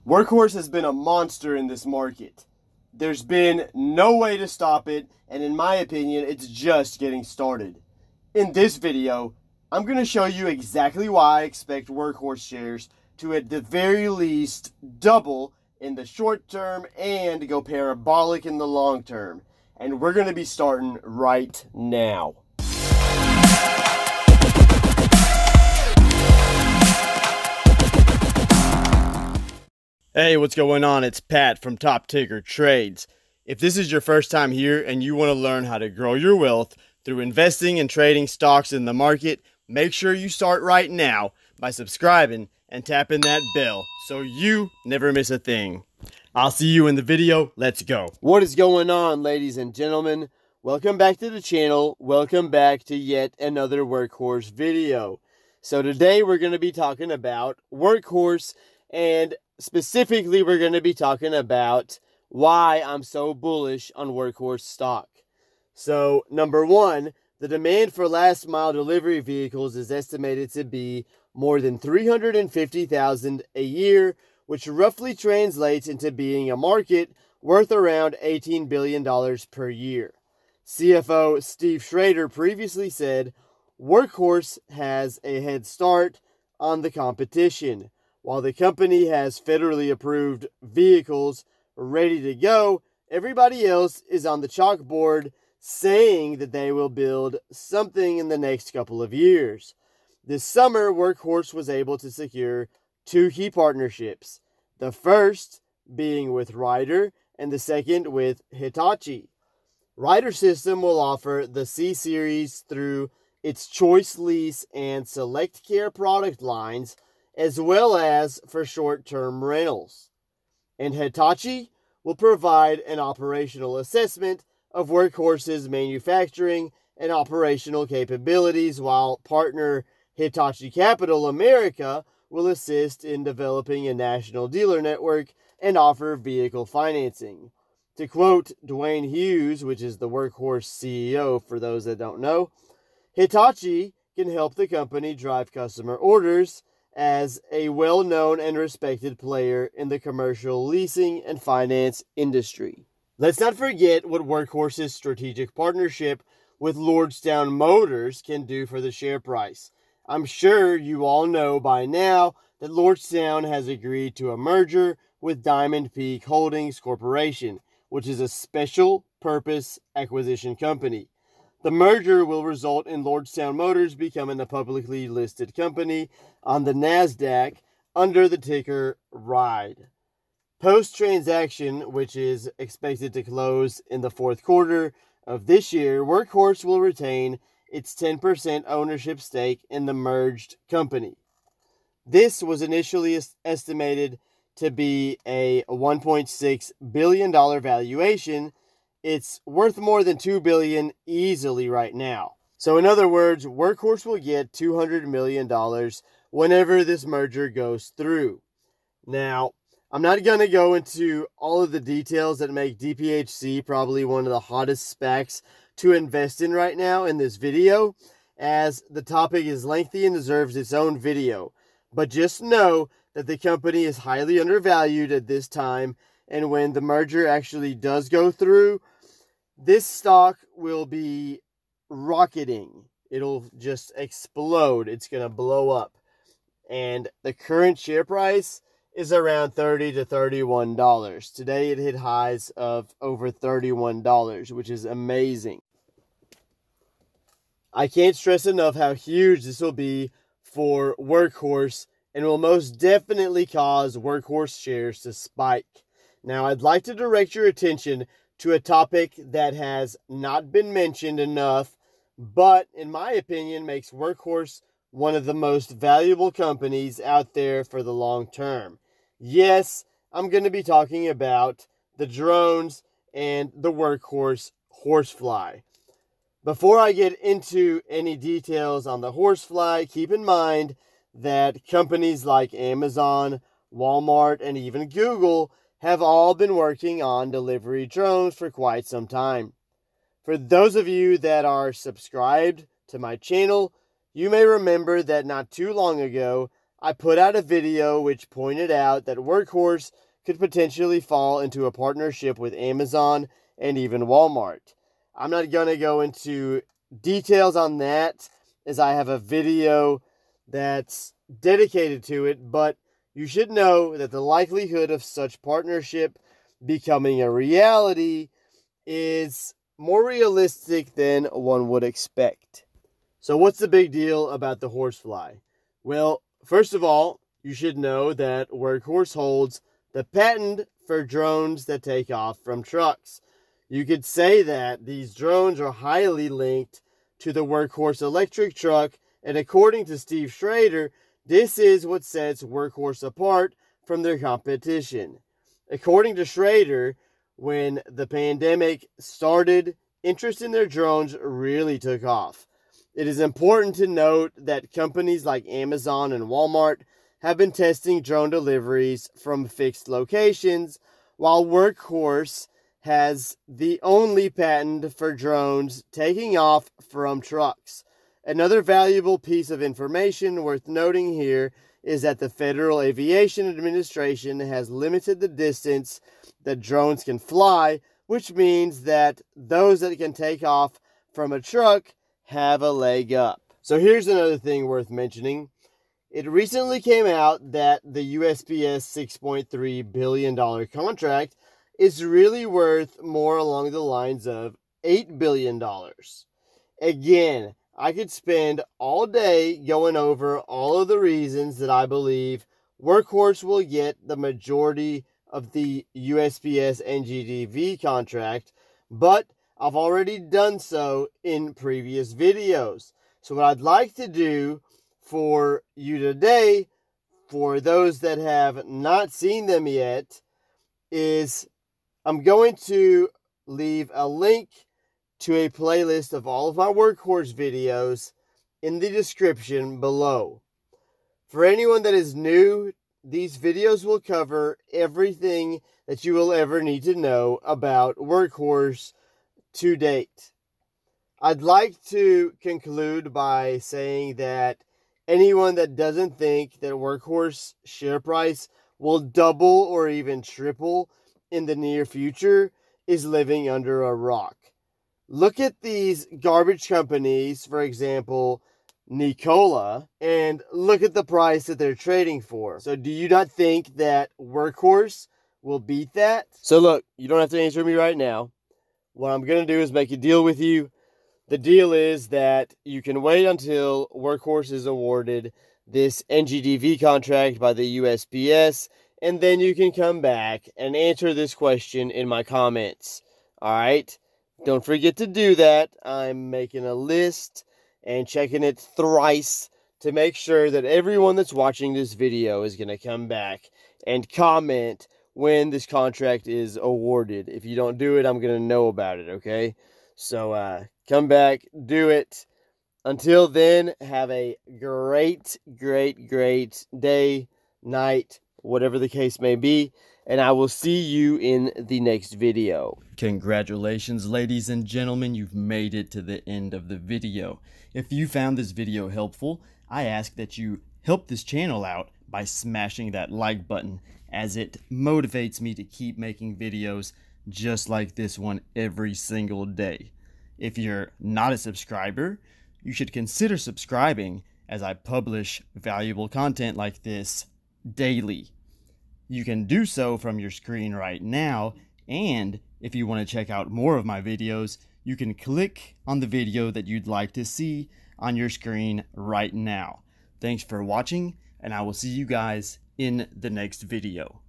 Workhorse has been a monster in this market. There's been no way to stop it, and in my opinion, it's just getting started. In this video, I'm going to show you exactly why I expect Workhorse shares to at the very least double in the short term and go parabolic in the long term. And we're going to be starting right now. Hey, what's going on? It's Pat from Top Ticker Trades. If this is your first time here and you want to learn how to grow your wealth through investing and trading stocks in the market, make sure you start right now by subscribing and tapping that bell so you never miss a thing. I'll see you in the video. Let's go. What is going on, ladies and gentlemen? Welcome back to the channel. Welcome back to yet another Workhorse video. So today we're going to be talking about Workhorse, and specifically we're going to be talking about why I'm so bullish on Workhorse stock. So number one, the demand for last mile delivery vehicles is estimated to be more than 350,000 a year, which roughly translates into being a market worth around $18 billion per year. CFO Steve Schrader previously said Workhorse has a head start on the competition. While the company has federally approved vehicles ready to go, everybody else is on the chalkboard saying that they will build something in the next couple of years. This summer, Workhorse was able to secure two key partnerships, the first being with Ryder and the second with Hitachi. Ryder System will offer the C-Series through its Choice Lease and Select Care product lines, as well as for short-term rentals. And Hitachi will provide an operational assessment of Workhorse's manufacturing and operational capabilities, while partner Hitachi Capital America will assist in developing a national dealer network and offer vehicle financing. To quote Dwayne Hughes, which is the Workhorse CEO for those that don't know, Hitachi can help the company drive customer orders as a well-known and respected player in the commercial leasing and finance industry. Let's not forget what Workhorse's strategic partnership with Lordstown Motors can do for the share price. I'm sure you all know by now that Lordstown has agreed to a merger with Diamond Peak Holdings Corporation, which is a special purpose acquisition company. The merger will result in Lordstown Motors becoming a publicly listed company on the NASDAQ under the ticker RIDE. Post-transaction, which is expected to close in the fourth quarter of this year, Workhorse will retain its 10% ownership stake in the merged company. This was initially estimated to be a $1.6 billion valuation. It's worth more than $2 billion easily right now. So in other words, Workhorse will get $200 million whenever this merger goes through. Now, I'm not going to go into all of the details that make DPHC probably one of the hottest SPACs to invest in right now in this video, as the topic is lengthy and deserves its own video. But just know that the company is highly undervalued at this time, and when the merger actually does go through, this stock will be rocketing. It'll just explode. It's going to blow up. And the current share price is around $30 to $31. Today it hit highs of over $31, which is amazing. I can't stress enough how huge this will be for Workhorse, and will most definitely cause Workhorse shares to spike. Now, I'd like to direct your attention to a topic that has not been mentioned enough, but in my opinion makes Workhorse one of the most valuable companies out there for the long term. Yes, I'm going to be talking about the drones and the Workhorse Horsefly. Before I get into any details on the Horsefly, keep in mind that companies like Amazon, Walmart, and even Google have all been working on delivery drones for quite some time. For those of you that are subscribed to my channel, you may remember that not too long ago, I put out a video which pointed out that Workhorse could potentially fall into a partnership with Amazon and even Walmart. I'm not going to go into details on that as I have a video that's dedicated to it, but you should know that the likelihood of such partnership becoming a reality is more realistic than one would expect. So what's the big deal about the horsefly? Well, first of all, you should know that Workhorse holds the patent for drones that take off from trucks. You could say that these drones are highly linked to the Workhorse electric truck, and according to Steve Schrader, this is what sets Workhorse apart from their competition. According to Schrader, when the pandemic started, interest in their drones really took off. It is important to note that companies like Amazon and Walmart have been testing drone deliveries from fixed locations, while Workhorse has the only patent for drones taking off from trucks. Another valuable piece of information worth noting here is that the Federal Aviation Administration has limited the distance that drones can fly, which means that those that can take off from a truck have a leg up. So here's another thing worth mentioning. It recently came out that the USPS $6.3 billion contract is really worth more along the lines of $8 billion. Again, I could spend all day going over all of the reasons that I believe Workhorse will get the majority of the USPS NGDV contract, but I've already done so in previous videos. So what I'd like to do for you today, for those that have not seen them yet, is I'm going to leave a link to a playlist of all of my Workhorse videos in the description below. For anyone that is new, these videos will cover everything that you will ever need to know about Workhorse to date. I'd like to conclude by saying that anyone that doesn't think that Workhorse share price will double or even triple in the near future is living under a rock. Look at these garbage companies, for example, Nikola, and look at the price that they're trading for. So do you not think that Workhorse will beat that? So look, you don't have to answer me right now. What I'm going to do is make a deal with you. The deal is that you can wait until Workhorse is awarded this NGDV contract by the USPS, and then you can come back and answer this question in my comments. All right? Don't forget to do that. I'm making a list and checking it thrice to make sure that everyone that's watching this video is going to come back and comment when this contract is awarded. If you don't do it, I'm going to know about it, okay? So come back, do it. Until then, have a great day, night, whatever the case may be, and I will see you in the next video. Congratulations, ladies and gentlemen, you've made it to the end of the video. If you found this video helpful, I ask that you help this channel out by smashing that like button, as it motivates me to keep making videos just like this one every single day. If you're not a subscriber, you should consider subscribing, as I publish valuable content like this daily. You can do so from your screen right now, and if you want to check out more of my videos, you can click on the video that you'd like to see on your screen right now. Thanks for watching, and I will see you guys in the next video.